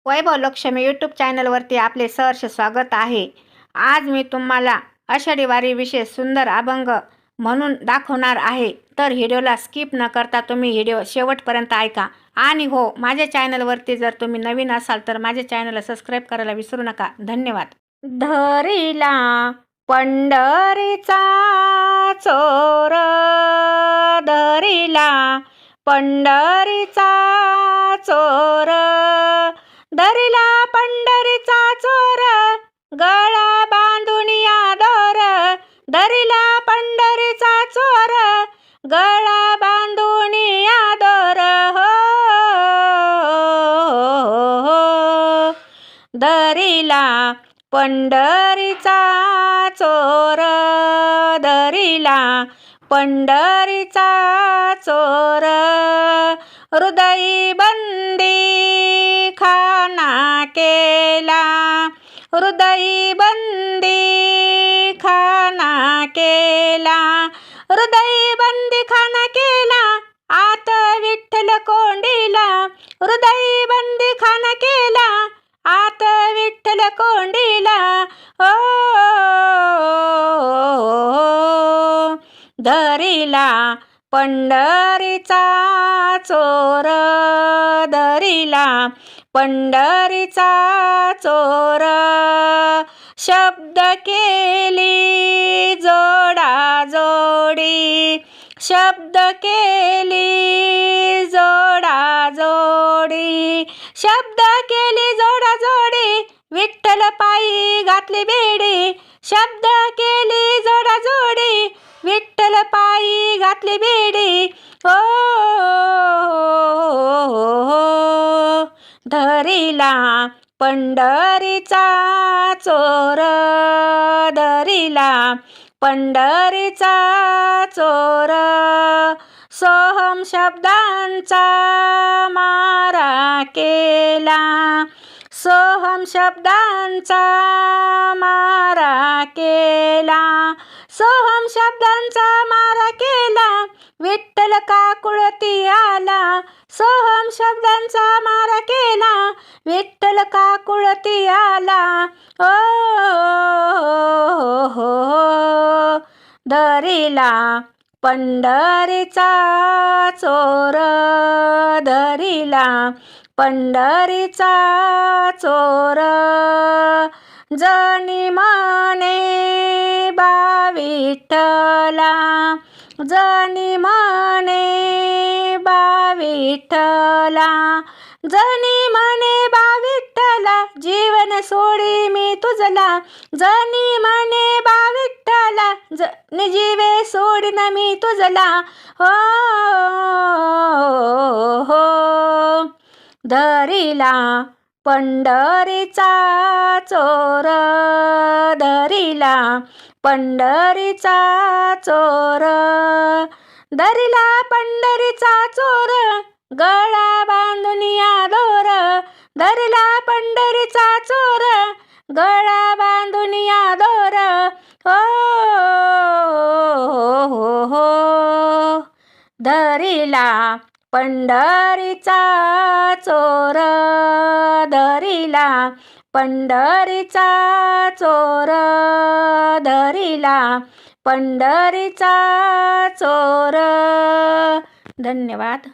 वैभव Lakshmi YouTube चॅनलवरती आपले सहर्ष स्वागत आहे। आज मी तुम्हाला आषाढी वारीविषयी सुंदर अभंग म्हणून दाखवणार आहे, तर व्हिडिओला स्किप न करता तुम्ही व्हिडिओ शेवटपर्यंत ऐका। आणि हो, माझ्या चॅनलवरती जर तुम्ही नवीन असाल तर माझ्या चॅनलला सबस्क्राईब करायला विसरू नका। धन्यवाद। धरिला पंढरीचा चोर, धरिला पंढरीचा चोर, धरिला पंढरीचा चोर, गळा बांधून या दोर, धरिला पंढरीचा चोर, गळा बांधून या दोर, हो धरिला पंढरीचा चोर, धरिला पंढरीचा चोर, हृदय बंदी खाना केला, हृदय बंदी खाना केला, हृदय बंदी खाना केला, आत विठ्ठल कोंडीला, हृदय बंदी खाना केला, आत विठ्ठल कोंडीला, हो धरिला पंढरीचा चोर, धरिला पंढरीचा चोर, शब्द केली जोडा जोडी, शब्द केली जोडा जोडी, शब्द केली जोडा जोडी, विठ्ठल पायी घातली बेडी, शब्द केली जोडा जोडी, विठ्ठल पायी घातली बेडी, हो धरिला पंढरीचा चोर, धरिला पंढरीचा चोर, सोहम शब्दांचा मारा केला, सोहम शब्दांचा मारा केला, सोहम शब्दांचा मारा केला, विठ्ठल काकुळती आला, सोहम शब्दांचा मारा केला, विठ्ठल काकुळती आला, हो धरिला पंढरीचा चोर, धरिला पंढरीचा चोर, जनी म्हणे बा विठ्ठला, जनी म्हणे बा विठ्ठला, जनी म्हणे बा विठ्ठला, जीवन सोडी मी तुझला, जनी म्हणे बा विठ्ठला, जीवे सोडीन मी तुझला, हो धरिला पंढरीचा चोर, धरिला पंढरीचा चोर, धरिला पंढरीचा चोर, गळा बांधून या दोर, धरिला पंढरीचा चोर, गळा बांधून या दोर, हो धरिला पंढरीचा चोर, धरिला पंढरीचा चोर, धरिला पंढरीचा चोर। धन्यवाद।